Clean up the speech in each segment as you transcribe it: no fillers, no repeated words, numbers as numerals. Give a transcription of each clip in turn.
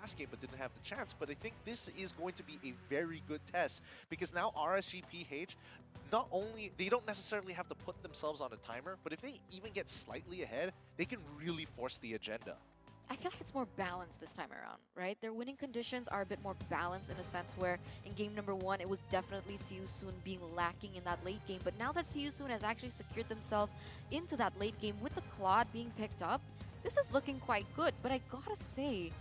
last game but didn't have the chance. But I think this is going to be a very good test because now RSGPH, not only, they don't necessarily have to put themselves on a timer, but if they even get slightly ahead, they can really force the agenda. I feel like it's more balanced this time around, right? Their winning conditions are a bit more balanced in a sense where in game number 1, it was definitely Siusun being lacking in that late game. But now that Siusun has actually secured themselves into that late game with the Claude being picked up, this is looking quite good. But I gotta say,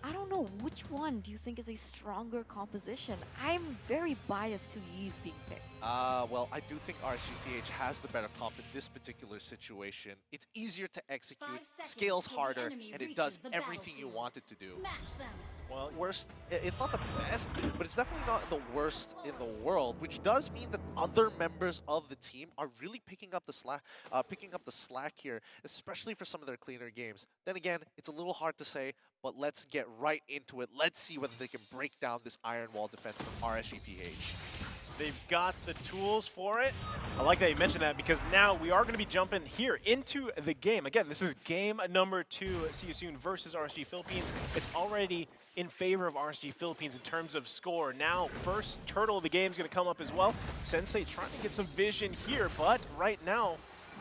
I don't know, which one do you think is a stronger composition? I'm very biased to Yves being picked. Well, I do think RSGPH has the better comp in this particular situation. It's easier to execute, scales harder, and it does everything you want it to do. Smash them. Well, worst, it's not the best, but it's definitely not the worst in the world, which does mean that other members of the team are really picking up the slack here, especially for some of their cleaner games. Then again, it's a little hard to say, but let's get right into it. Let's see whether they can break down this iron wall defense from RSGPH. They've got the tools for it. I like that you mentioned that because now we are going to be jumping here into the game. Again, this is game number 2, See You Soon versus RSG Philippines. It's already in favor of RSG Philippines in terms of score. Now, first turtle of the game is going to come up as well. Sensei trying to get some vision here, but right now,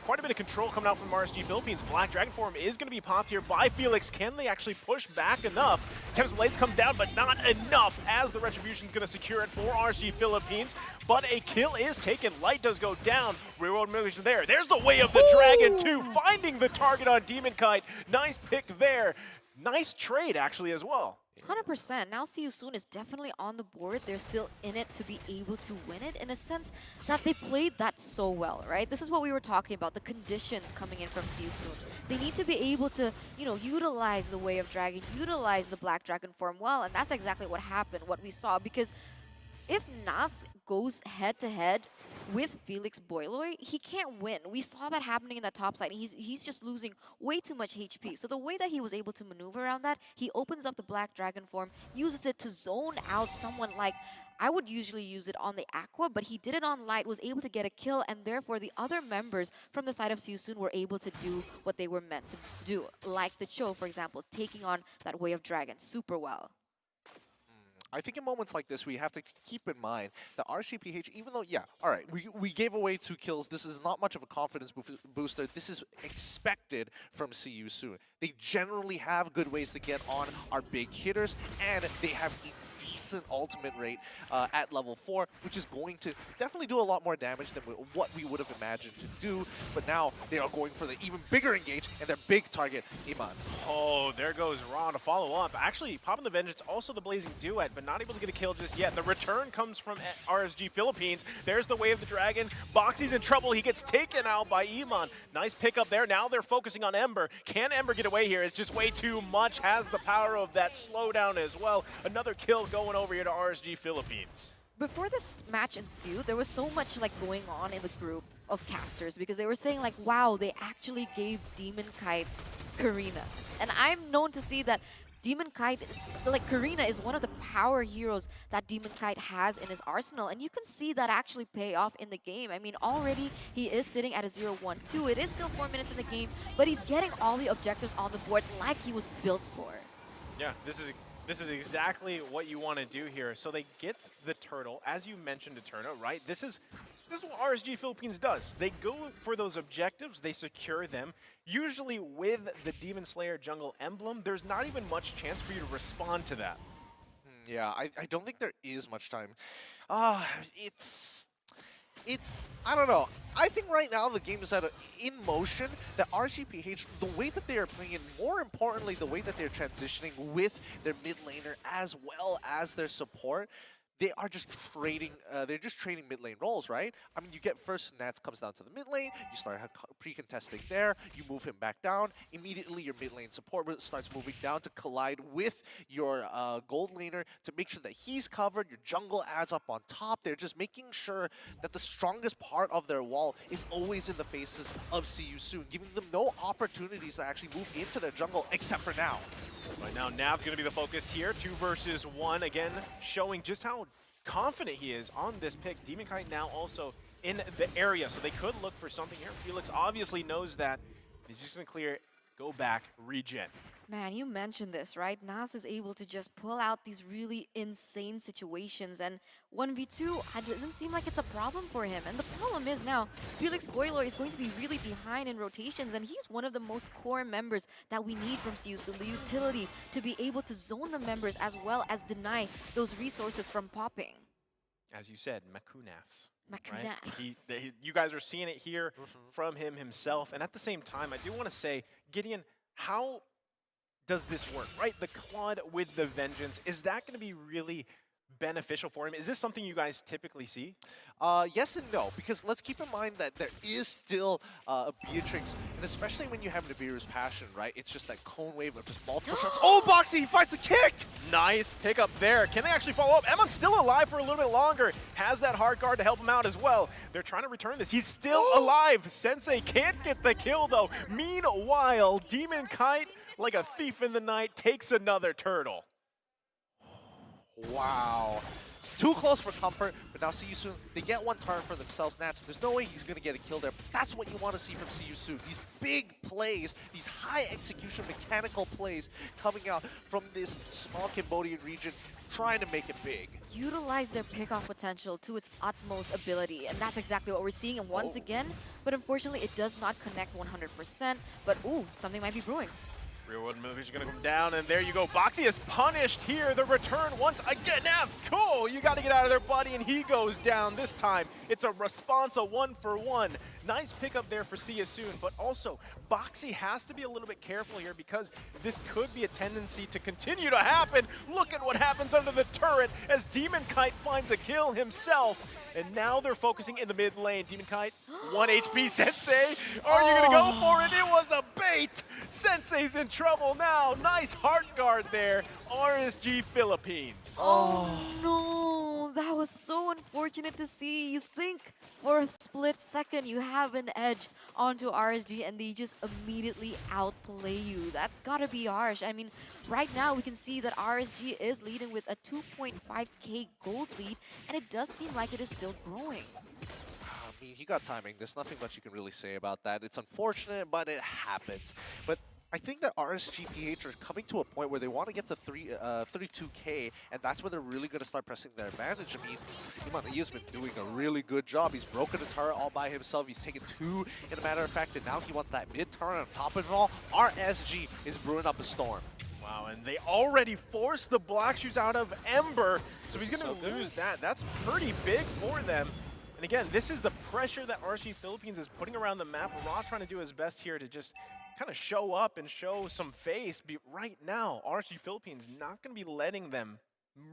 quite a bit of control coming out from RSG Philippines. Black Dragon Form is going to be popped here by Felix. Can they actually push back enough? Tempest Blades comes down, but not enough as the Retribution is going to secure it for RSG Philippines. But a kill is taken. Light does go down. Real-world manipulation there. There's the way of the Dragon too, finding the target on Demon Kite. Nice pick there. Nice trade actually as well. 100%. Now See You Soon is definitely on the board. They're still in it to be able to win it in a sense that they played that so well, right? This is what we were talking about, the conditions coming in from See You Soon. They need to be able to, you know, utilize the Way of Dragon, utilize the Black Dragon form well, and that's exactly what happened, what we saw, because if Nats goes head-to-head with Felix Boiloy, he can't win. We saw that happening in that top side. He's just losing way too much HP. So the way that he was able to maneuver around that, he opens up the Black Dragon form, uses it to zone out someone like, I would usually use it on the Aqua, but he did it on Light, was able to get a kill, and therefore the other members from the side of Siusun were able to do what they were meant to do. Like the Cho, for example, taking on that Way of Dragon super well. I think in moments like this, we have to keep in mind that RSGPH, even though, yeah, all right, we gave away 2 kills. This is not much of a confidence booster. This is expected from See You Soon. They generally have good ways to get on our big hitters, and they have a decent ultimate rate at level 4, which is going to definitely do a lot more damage than what we would have imagined to do. But now they are going for the even bigger engage and their big target, Iman. Oh, there goes Ra to follow up. Actually, popping the Vengeance, also the Blazing Duet, but not able to get a kill just yet. The return comes from RSG Philippines. There's the Way of the Dragon. Boxy's in trouble. He gets taken out by Iman. Nice pickup there. Now they're focusing on Ember. Can Ember get away here? It's just way too much. Has the power of that slowdown as well. Another kill going over here to RSG Philippines. Before this match ensued, there was so much like going on in the group of casters because they were saying like, wow, they actually gave Demon Kite Karina. And I'm known to see that Demon Kite, like Karina, is one of the power heroes that Demon Kite has in his arsenal, and you can see that actually pay off in the game. I mean, already he is sitting at a 0-1-2. It is still 4 minutes in the game, but he's getting all the objectives on the board like he was built for. Yeah, this is exactly what you want to do here. So they get the turtle, as you mentioned, Eterna, right? This is what RSG Philippines does. They go for those objectives, they secure them. Usually with the Demon Slayer jungle emblem, there's not even much chance for you to respond to that. Yeah, I don't think there is much time. It's, I don't know. I think right now the game is in motion, that RSGPH, the way that they are playing it, more importantly, the way that they're transitioning with their mid laner as well as their support, they are just trading, mid lane roles, right? I mean, you get first Nats comes down to the mid lane, you start pre-contesting there, you move him back down, immediately your mid lane support starts moving down to collide with your gold laner to make sure that he's covered, your jungle adds up on top. They're just making sure that the strongest part of their wall is always in the faces of See You Soon, giving them no opportunities to actually move into their jungle except for now. Right now, Nav's going to be the focus here. 2 versus 1, again, showing just how confident he is on this pick. Demon Kite now also in the area, so they could look for something here. Felix obviously knows that. He's just going to clear, go back, regen. Man, you mentioned this, right? Nas is able to just pull out these really insane situations, and 1v2 it doesn't seem like it's a problem for him. And the problem is now, Felix Boiler is going to be really behind in rotations, and he's one of the most core members that we need from Siusun, the utility to be able to zone the members as well as deny those resources from popping. As you said, Makunaths. Makunaths. Right? You guys are seeing it here from him himself. And at the same time, I do want to say, Gideon, how does this work, right? The quad with the vengeance, is that going to be really beneficial for him? Is this something you guys typically see? Yes and no, because let's keep in mind that there is still a Beatrix, and especially when you have Nibiru's passion, right? It's just that cone wave of just multiple shots. Oh, Boxy, he finds the kick! Nice pickup there. Can they actually follow up? Emon's still alive for a little bit longer. Has that hard guard to help him out as well. They're trying to return this. He's still alive. Sensei can't get the kill, though. Meanwhile, Demon Kite, like a thief in the night, takes another turtle. Wow. It's too close for comfort, but now Siusun, they get one turn for themselves. Nats, there's no way he's going to get a kill there. But that's what you want to see from Siusun. These big plays, these high execution mechanical plays coming out from this small Cambodian region, trying to make it big. Utilize their pickoff potential to its utmost ability, and that's exactly what we're seeing. And once again, but unfortunately, it does not connect 100%. But ooh, something might be brewing. Real World Movies are going to come down, and there you go. Boxy is punished here. The return once again. Navs, cool. You got to get out of there, buddy, and he goes down this time. It's a response, a 1-for-1. Nice pickup there for Siusun, but also Boxy has to be a little bit careful here because this could be a tendency to continue to happen. Look at what happens under the turret as Demon Kite finds a kill himself. And now they're focusing in the mid lane. Demon Kite, 1 HP. Sensei, are you going to go for it? It was a bait. Sensei's in trouble now. Nice heart guard there. RSG Philippines. Oh no, that was so unfortunate to see. You think for a split second you have an edge onto RSG and they just immediately outplay you. That's gotta be harsh. I mean, right now we can see that RSG is leading with a 2.5k gold lead, and it does seem like it is still growing. I mean, he got timing. There's nothing much you can really say about that. It's unfortunate, but it happens. But I think that RSGPH are coming to a point where they want to get to 32k, and that's where they're really going to start pressing their advantage. I mean, Imanaya's been doing a really good job. He's broken a turret all by himself. He's taken 2, in a matter of fact, and now he wants that mid turret on top of it all. RSG is brewing up a storm. Wow, and they already forced the Black Shoes out of Ember, so he's going to lose that. That's pretty big for them. And again, this is the pressure that RSG Philippines is putting around the map. Raw trying to do his best here to just kind of show up and show some face. But right now, RSG Philippines not going to be letting them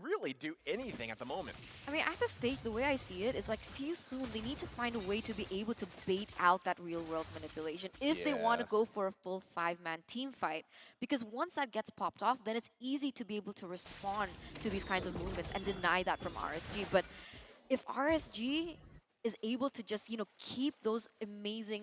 really do anything at the moment. I mean, at this stage, the way I see it is like, Siusun, they need to find a way to be able to bait out that real-world manipulation if they want to go for a full 5-man team fight. Because once that gets popped off, then it's easy to be able to respond to these kinds of movements and deny that from RSG. But if RSG is able to just, you know, keep those amazing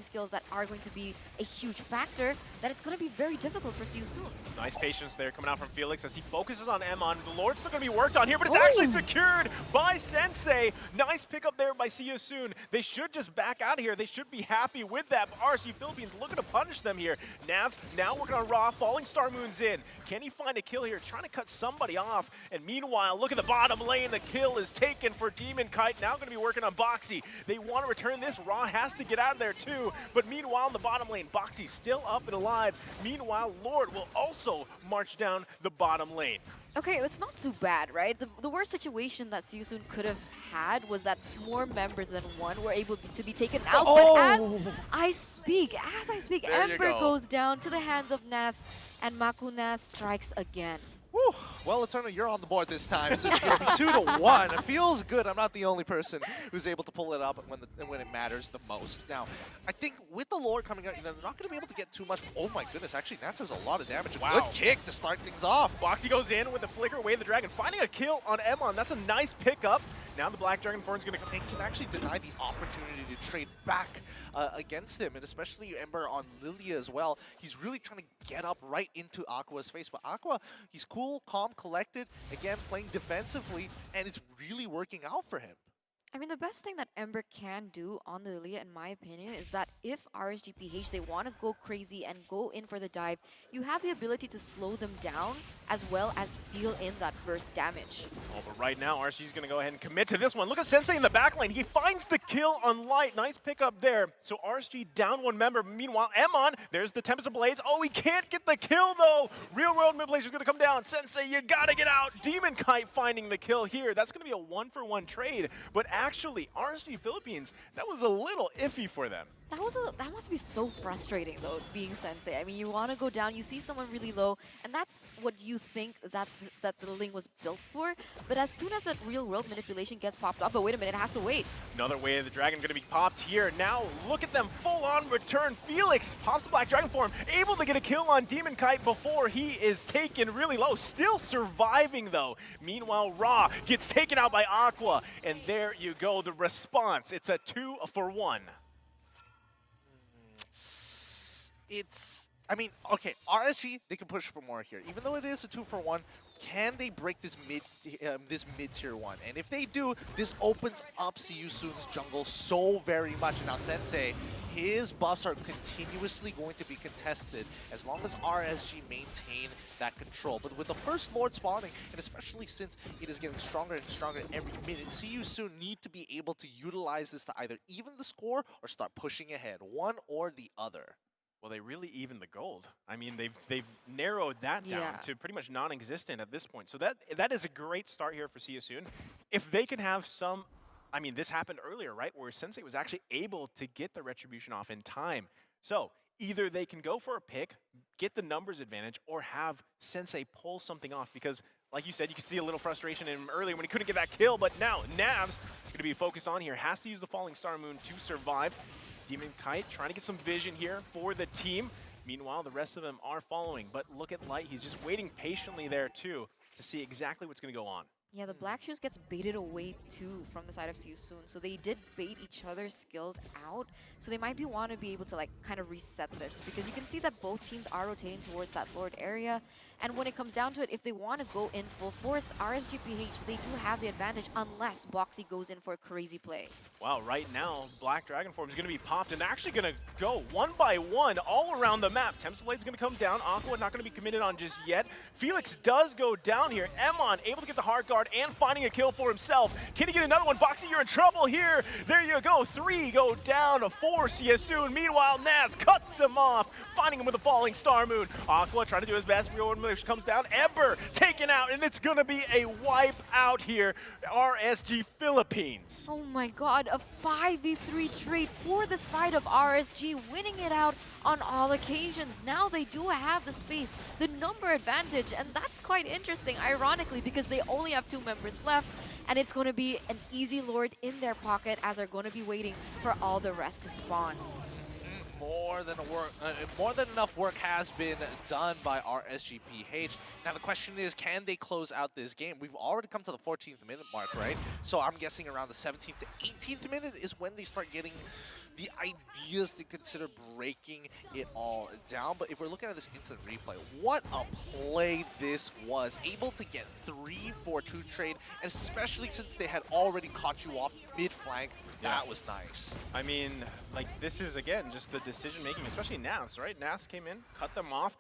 skills that are going to be a huge factor, that it's going to be very difficult for Siusun. Nice patience there coming out from Felix as he focuses on Emon. The Lord's still going to be worked on here, but it's actually secured by Sensei. Nice pickup there by Siusun. They should just back out of here. They should be happy with that. But RSG Philippines looking to punish them here. Navs now working on Raw. Falling Star Moon's in. Can he find a kill here? Trying to cut somebody off. And meanwhile, look at the bottom lane. The kill is taken for Demon Kite. Now going to be working on Boxy. They want to return this. Raw has to get out of there too. But meanwhile, in the bottom lane, Boxy still up and alive. Meanwhile, Lord will also march down the bottom lane. Okay, it's not too bad, right? The worst situation that Siusun could have had was that more members than one were able to be taken out. But as I speak, Ember goes down to the hands of Nas, and Makunas strikes again. Whew. Well, Eternal, you're on the board this time, so it's going to be 2-1. It feels good. I'm not the only person who's able to pull it up when it matters the most. Now, I think with the Lord coming out, you know, they're not going to be able to get too much. Oh my goodness, actually, Nats has a lot of damage. Wow. Good kick to start things off. Boxy goes in with the flicker, Wave the Dragon, finding a kill on Emon. That's a nice pickup. Now the Black Dragon Thorn's going to come in. And can actually deny the opportunity to trade back against him, and especially Ember on Lilia as well. He's really trying to get up right into Aqua's face, but Aqua, he's cool, calm, collected, again playing defensively, and it's really working out for him. I mean, the best thing that Ember can do on the Lilia, in my opinion, is that if RSGPH, they want to go crazy and go in for the dive, you have the ability to slow them down as well as deal in that burst damage. Oh, but right now, RSG's going to go ahead and commit to this one. Look at Sensei in the back lane. He finds the kill on Light. Nice pickup there. So RSG down one member. Meanwhile, Emon, there's the Tempest of Blades. Oh, he can't get the kill, though. Real World Mid-Blazer is going to come down. Sensei, you got to get out. Demon Kite finding the kill here. That's going to be a one-for-one trade. But actually, RSG Philippines, that was a little iffy for them. That must be so frustrating, though, being Sensei. I mean, you want to go down, you see someone really low, and that's what you think that the Ling was built for. But as soon as that real-world manipulation gets popped off, but wait a minute, it has to wait. Another Way of the Dragon going to be popped here. Now, look at them full-on return. Felix pops the Black Dragon form, able to get a kill on Demon Kite before he is taken really low. Still surviving, though. Meanwhile, Ra gets taken out by Aqua, and there you go, the response. It's a 2-for-1. I mean, okay, RSG, they can push for more here. Even though it is a 2-for-1, can they break this mid-tier one? And if they do, this opens up Siyu Soon's jungle so very much. And now Sensei, his buffs are continuously going to be contested as long as RSG maintain that control. But with the first Lord spawning, and especially since it is getting stronger and stronger every minute, Siyu Soon need to be able to utilize this to either even the score or start pushing ahead, one or the other. Well, they really even the gold. I mean, they've narrowed that down to pretty much non-existent at this point. So that is a great start here for Siyu Soon. If they can have some, I mean, this happened earlier, right, where Sensei was actually able to get the retribution off in time. So either they can go for a pick, get the numbers advantage, or have Sensei pull something off. Because, like you said, you could see a little frustration in him earlier when he couldn't get that kill. But now Nav's going to be focused on here. Has to use the Falling Star Moon to survive. Demon Kite trying to get some vision here for the team. Meanwhile, the rest of them are following. But look at Light. He's just waiting patiently there, too, to see exactly what's going to go on. Yeah, the Black Shoes gets baited away too from the side of Siyu Soon. So they did bait each other's skills out. So they might want to be able to like kind of reset this, because you can see that both teams are rotating towards that Lord area. And when it comes down to it, if they want to go in full force, RSGPH, they do have the advantage unless Boxy goes in for a crazy play. Wow, right now, Black Dragon form is going to be popped, and they're actually going to go one by one all around the map. Tempest Blade's going to come down. Aqua not going to be committed on just yet. Felix does go down here. Emon able to get the hard guard and finding a kill for himself. Can he get another one? Boxy, you're in trouble here. There you go. 3 go down to 4 Siyu Soon. Meanwhile, Naz cuts him off, finding him with a Falling Star Moon. Aqua trying to do his best. Real World comes down. Ember taken out, and it's going to be a wipe out here. RSG Philippines. Oh my god, a 5v3 trade for the side of RSG, winning it out on all occasions. Now they do have the space, the number advantage, and that's quite interesting, ironically, because they only have 2 members left, and it's going to be an easy Lord in their pocket as they're going to be waiting for all the rest to spawn. More than enough work has been done by RSGPH. Now the question is, can they close out this game? We've already come to the 14th minute mark, right? So I'm guessing around the 17th to 18th minute is when they start getting the ideas to consider breaking it all down. But if we're looking at this instant replay, what a play this was. Able to get 3-4-2 trade, and especially since they had already caught you off mid-flank, that was nice. I mean, like, this is, again, just the decision-making, especially Nas, right? Nas came in, cut them off,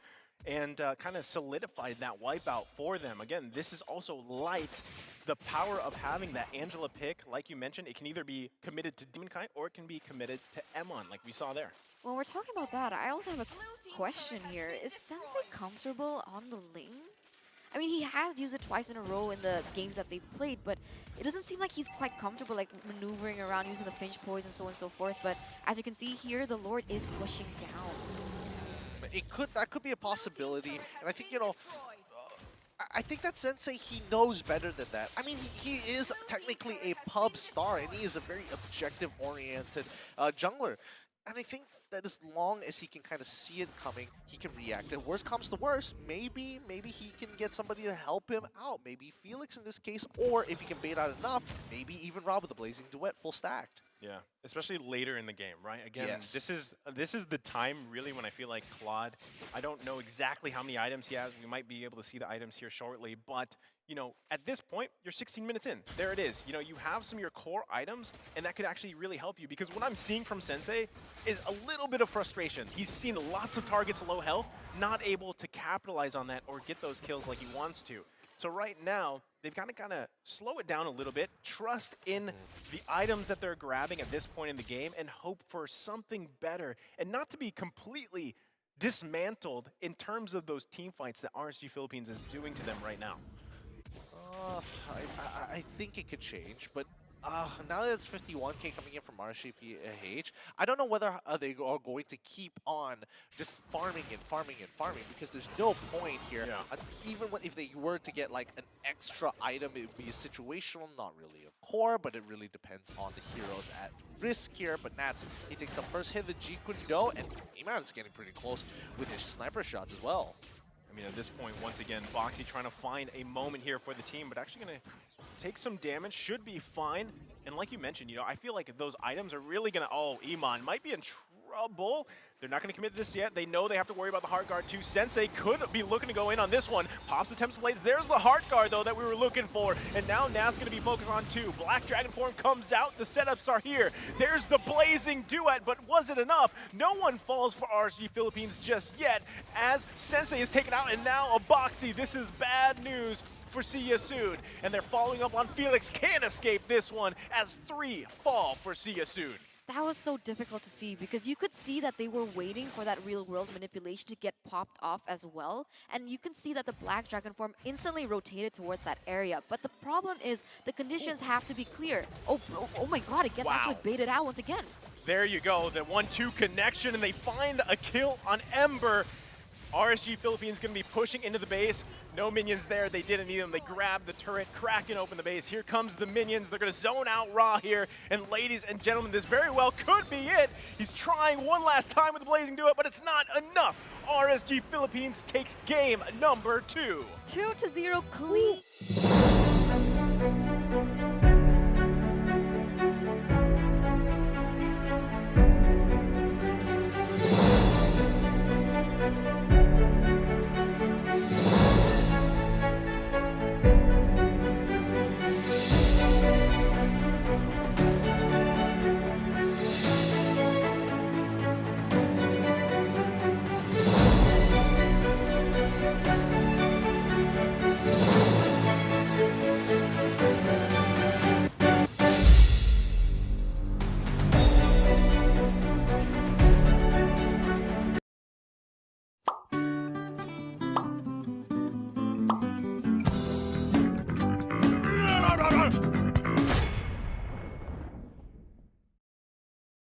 and kind of solidified that wipeout for them. Again, this is also Light. The power of having that Angela pick, like you mentioned, it can either be committed to Demon Kite or it can be committed to Emon, like we saw there. When we're talking about that, I also have a question here. Is Sensei comfortable on the Ling? I mean, he has used it twice in a row in the games that they've played, but it doesn't seem like he's quite comfortable, like maneuvering around, using the Finch Poise and so on and so forth. But as you can see here, the Lord is pushing down. That could be a possibility, and I think, you know, I think that Sensei, he knows better than that. I mean, he is technically a pub star, and he is a very objective-oriented jungler. And I think that as long as he can kind of see it coming, he can react. And worst comes to worst, maybe he can get somebody to help him out. Maybe Felix in this case, or if he can bait out enough, maybe even Rob with the Blazing Duet full stacked. Yeah, especially later in the game, right? Again, Yes. this is the time really when I feel like Claude, I don't know exactly how many items he has. We might be able to see the items here shortly, but you know, at this point, you're 16 minutes in. There it is. You know, you have some of your core items, and that could actually really help you because what I'm seeing from Sensei is a little bit of frustration. He's seen lots of targets low health, not able to capitalize on that or get those kills like he wants to. So right now, they've got to kind of slow it down a little bit, trust in the items that they're grabbing at this point in the game, and hope for something better, and not to be completely dismantled in terms of those team fights that RSG Philippines is doing to them right now. I think it could change, but now that it's 51K coming in from RSGPH, I don't know whether they are going to keep on just farming and farming and farming because there's no point here. Yeah. Even if they were to get like an extra item, it would be a situational, not really a core, but it really depends on the heroes at risk here. But Nats, he takes the first hit of the Jeet Kune Do, and Iman is getting pretty close with his sniper shots as well. I mean, at this point, once again, Boxy trying to find a moment here for the team, but actually going to take some damage, should be fine. And like you mentioned, you know, I feel like those items are really going to, oh, Iman might be in trouble. They're not going to commit to this yet. They know they have to worry about the heart guard too. Sensei could be looking to go in on this one. Pops attempts blades. There's the heart guard though that we were looking for. And now Nas going to be focused on two. Black Dragon form comes out. The setups are here. There's the blazing duet, but was it enough? No one falls for RSG Philippines just yet as Sensei is taken out and now a Boxy. This is bad news for See Ya Soon. And they're following up on Felix. Can't escape this one as 3 fall for See Ya Soon. That was so difficult to see because you could see that they were waiting for that real-world manipulation to get popped off as well. And you can see that the Black Dragon form instantly rotated towards that area. But the problem is the conditions have to be clear. Oh my god, it gets actually baited out once again. There you go, the 1-2 connection, and they find a kill on Ember. RSG Philippines going to be pushing into the base. No minions there. They didn't need them. They grabbed the turret, cracking open the base. Here comes the minions. They're going to zone out Ra here. And ladies and gentlemen, this very well could be it. He's trying one last time with the Blazing Duet, but it's not enough. RSG Philippines takes game number 2. 2-0 clean.